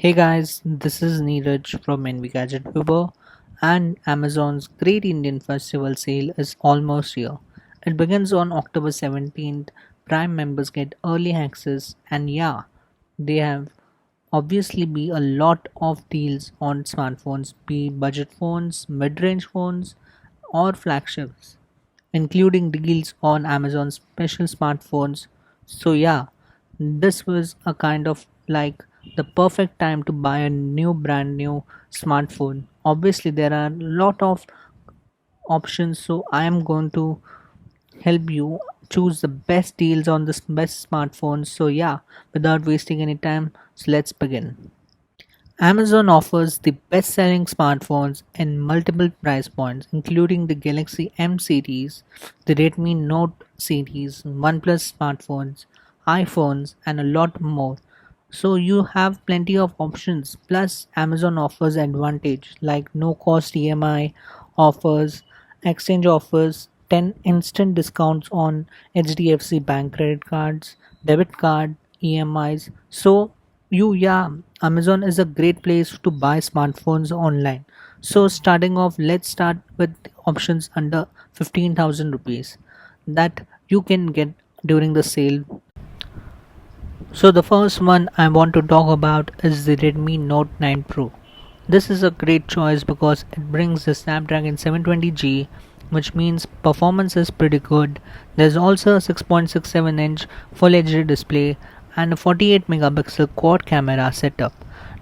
Hey guys, this is Neeraj from NV Gadget Viewer, and Amazon's Great Indian Festival sale is almost here. It begins on October 17th. Prime members get early access, and yeah, they have obviously be a lot of deals on smartphones, be budget phones, mid-range phones, or flagships, including deals on Amazon special smartphones. So yeah, this was a kind of like the perfect time to buy a new brand new smartphone. Obviously there are a lot of options, so I am going to help you choose the best deals on the best smartphones. So yeah, without wasting any time, so let's begin. Amazon offers the best-selling smartphones in multiple price points, including the Galaxy M series, the Redmi Note series, OnePlus smartphones, iPhones, and a lot more. So you have plenty of options. Plus, Amazon offers advantage like no-cost EMI offers, exchange offers, 10 instant discounts on HDFC Bank credit cards, debit card, EMIs. So yeah, Amazon is a great place to buy smartphones online. So starting off, let's start with options under 15,000 rupees that you can get during the sale. So the first one I want to talk about is the Redmi Note 9 Pro. This is a great choice because it brings the Snapdragon 720G, which means performance is pretty good. There's also a 6.67-inch Full HD display and a 48 megapixel quad camera setup.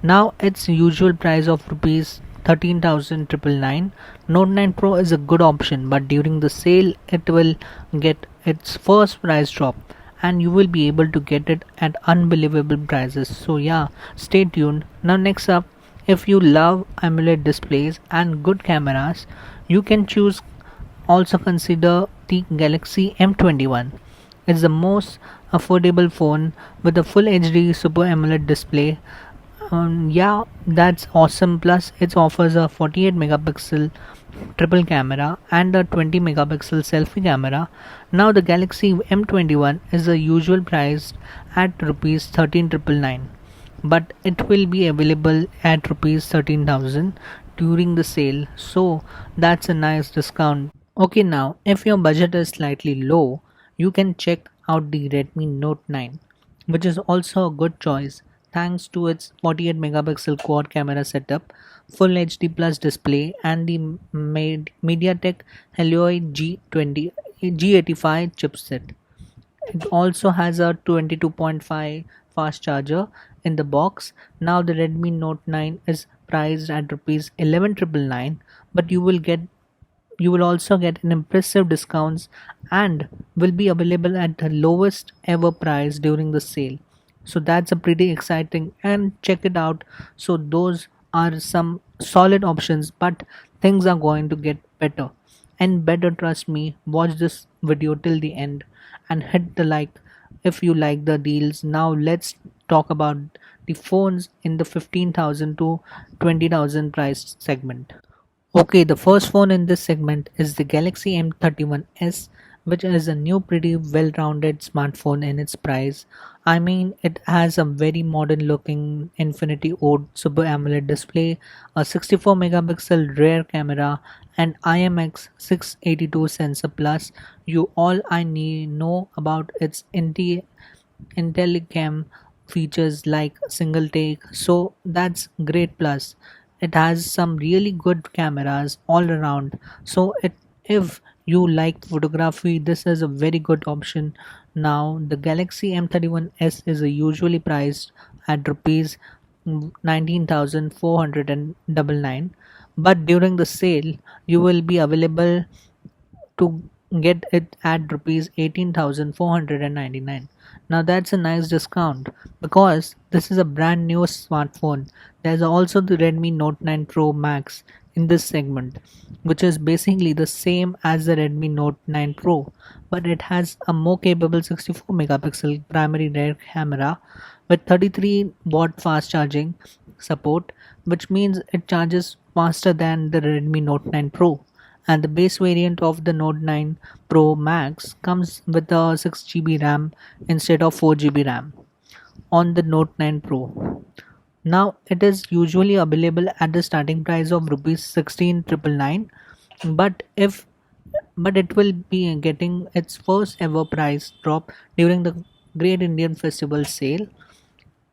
Now its usual price of rupees 13,999. Note 9 Pro is a good option, but during the sale it will get its first price drop and you will be able to get it at unbelievable prices. So yeah, stay tuned. Now next up, if you love AMOLED displays and good cameras, you can choose also consider the Galaxy M21. It's the most affordable phone with a full HD Super AMOLED display. Yeah, that's awesome. Plus, it offers a 48 megapixel triple camera and a 20 megapixel selfie camera. Now, the Galaxy M21 is the usual price at rupees 13,999, but it will be available at rupees 13,000 during the sale. So, that's a nice discount. Okay, now if your budget is slightly low, you can check out the Redmi Note 9, which is also a good choice thanks to its 48 megapixel quad camera setup, full HD plus display, and the MediaTek Helio G85 chipset. It also has a 22.5 fast charger in the box. Now the Redmi Note 9 is priced at rupees 11,999, but you will also get an impressive discounts and will be available at the lowest ever price during the sale. So that's a pretty exciting and check it out. So those are some solid options, but things are going to get better and better. Trust me, watch this video till the end and hit the like if you like the deals. Now let's talk about the phones in the 15,000 to 20,000 price segment. Okay, the first phone in this segment is the Galaxy M31s, which is a new pretty well-rounded smartphone in its price. I mean, it has a very modern looking Infinity Ode Super AMOLED display, a 64 megapixel rear camera, and IMX 682 sensor plus. You all I need know about its IntelliCam features like single take, so that's great. Plus it has some really good cameras all around, so it if you like photography, this is a very good option. Now the Galaxy M31s is usually priced at rupees 19,499, but during the sale you will be available to get it at rupees 18,499. Now that's a nice discount because this is a brand new smartphone. There's also the Redmi Note 9 Pro Max in this segment, which is basically the same as the Redmi Note 9 Pro, but it has a more capable 64 megapixel primary rear camera with 33-watt fast charging support, which means it charges faster than the Redmi Note 9 Pro. And the base variant of the Note 9 Pro Max comes with a 6 GB RAM instead of 4 GB RAM on the Note 9 Pro. Now it is usually available at the starting price of rupees 16,999, but if but it will be getting its first ever price drop during the Great Indian Festival sale.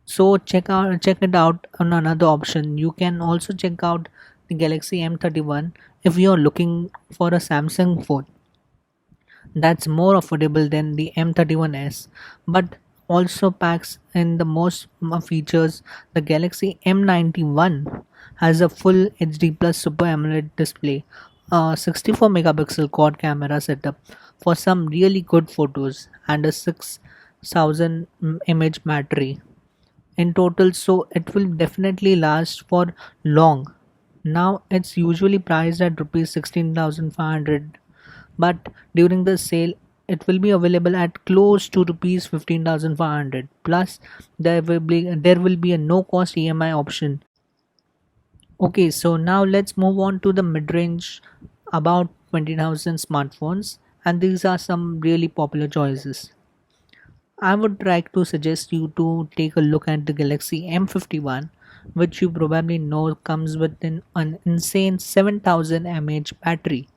So check it out on another option. You can also check out the Galaxy M31 if you are looking for a Samsung phone that's more affordable than the M31s, but also packs in the most features. The Galaxy M91 has a full HD plus Super AMOLED display, a 64 megapixel quad camera setup for some really good photos, and a 6000 image battery in total, so it will definitely last for long. Now it's usually priced at rupees 16,500, but during the sale it will be available at close to rupees 15,500, plus there will be a no cost EMI option. Okay, so now let's move on to the mid range, about 20,000 smartphones, and these are some really popular choices. I would like to suggest you to take a look at the Galaxy M51, which you probably know comes with an insane 7000 mAh battery,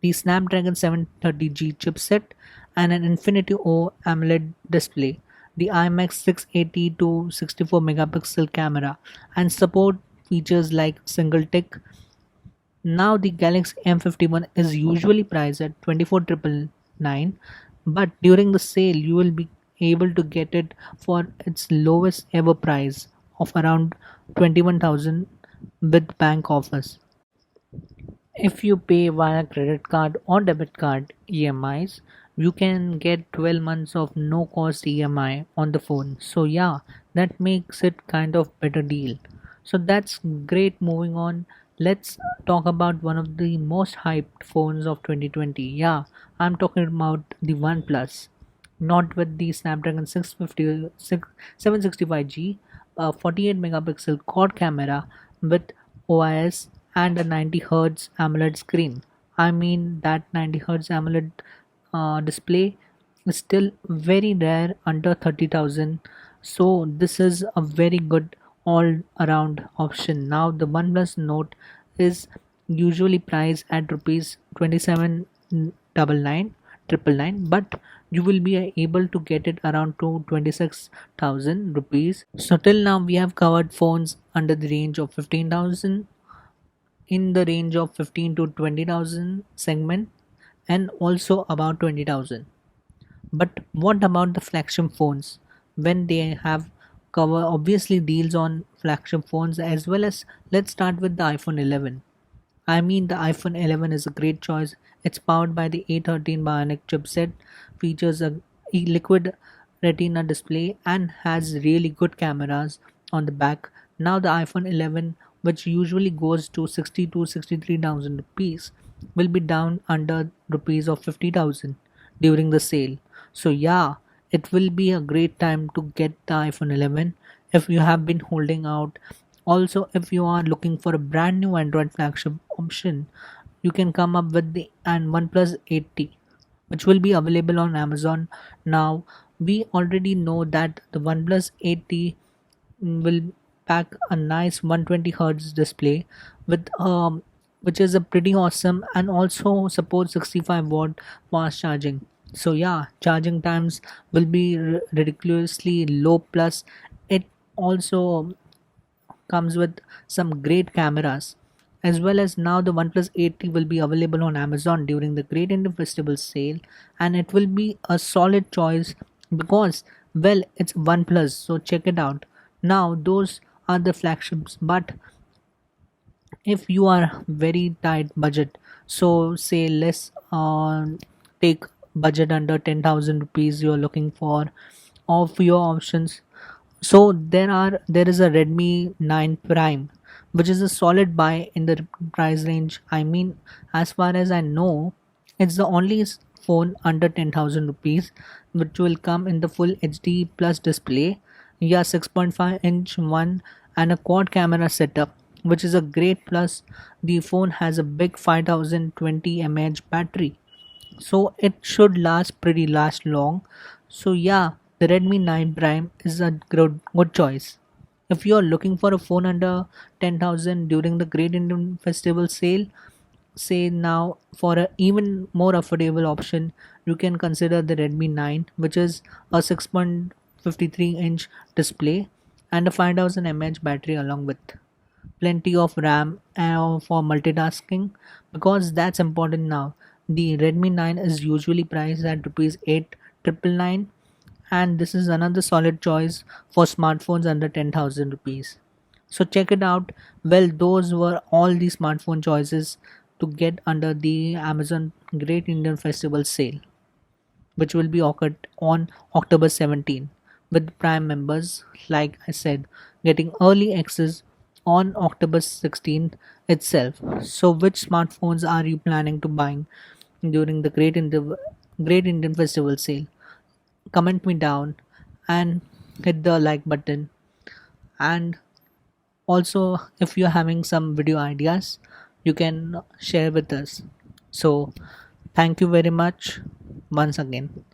the Snapdragon 730G chipset, and an Infinity O AMOLED display, the IMAX 680 to 64 megapixel camera, and support features like single tick. Now the Galaxy M51 is usually priced at 24,999, but during the sale you will be able to get it for its lowest ever price of around 21,000 with bank offers. If you pay via credit card or debit card EMIs, you can get 12 months of no cost EMI on the phone. So yeah, that makes it kind of better deal. So that's great. Moving on, let's talk about one of the most hyped phones of 2020. Yeah, I'm talking about the OnePlus, not with the Snapdragon 765G, a 48 megapixel quad camera with OIS and a 90 Hz AMOLED screen. I mean, that 90 Hz AMOLED display is still very rare, under 30,000. So, this is a very good all around option. Now, the OnePlus Note is usually priced at rupees 27,999, but you will be able to get it around to 26,000 rupees. So till now we have covered phones under the range of 15,000, in the range of 15 to 20,000 segment, and also about 20,000. But what about the flagship phones? When they have cover obviously deals on flagship phones as well as, let's start with the iPhone 11. I mean, the iPhone 11 is a great choice. It's powered by the A13 Bionic chipset, features a liquid Retina display, and has really good cameras on the back. Now, the iPhone 11, which usually goes to 60 to 63,000 rupees, will be down under rupees of 50,000 during the sale. So, yeah, it will be a great time to get the iPhone 11 if you have been holding out. Also, if you are looking for a brand new Android flagship option, you can come up with the and OnePlus 80, which will be available on Amazon. Now, we already know that the OnePlus 80 will pack a nice 120 Hz display with which is a pretty awesome, and also supports 65-watt fast charging. So yeah, charging times will be ridiculously low, plus it also comes with some great cameras. As well as, now the OnePlus 80 will be available on Amazon during the Great Indian Festival sale, and it will be a solid choice because, well, it's OnePlus, so check it out. Now those are the flagships, but if you are very tight budget, so say less take budget under 10,000 rupees you're looking for, of your options, so there is a Redmi 9 Prime, which is a solid buy in the price range. I mean, as far as I know, it's the only phone under 10,000 rupees which will come in the full HD plus display, yeah, 6.5-inch one, and a quad camera setup, which is a great plus. The phone has a big 5020 mAh battery, so it should last long. So yeah, the Redmi 9 Prime is a good choice If you are looking for a phone under 10,000 during the Great Indian Festival sale, say now for a even more affordable option, you can consider the Redmi 9, which is a 6.53-inch display and a 5000 mAh battery, along with plenty of RAM for multitasking, because that's important now. The Redmi 9 is usually priced at rupees 8,999, and this is another solid choice for smartphones under 10,000 rupees. So check it out. Well, those were all the smartphone choices to get under the Amazon Great Indian Festival sale, which will be occurred on October 17, with Prime members, like I said, getting early access on October 16th itself. So, which smartphones are you planning to buying during the Great Indian Festival sale? Comment me down and hit the like button. And also, if you're having some video ideas, you can share with us. So, thank you very much once again.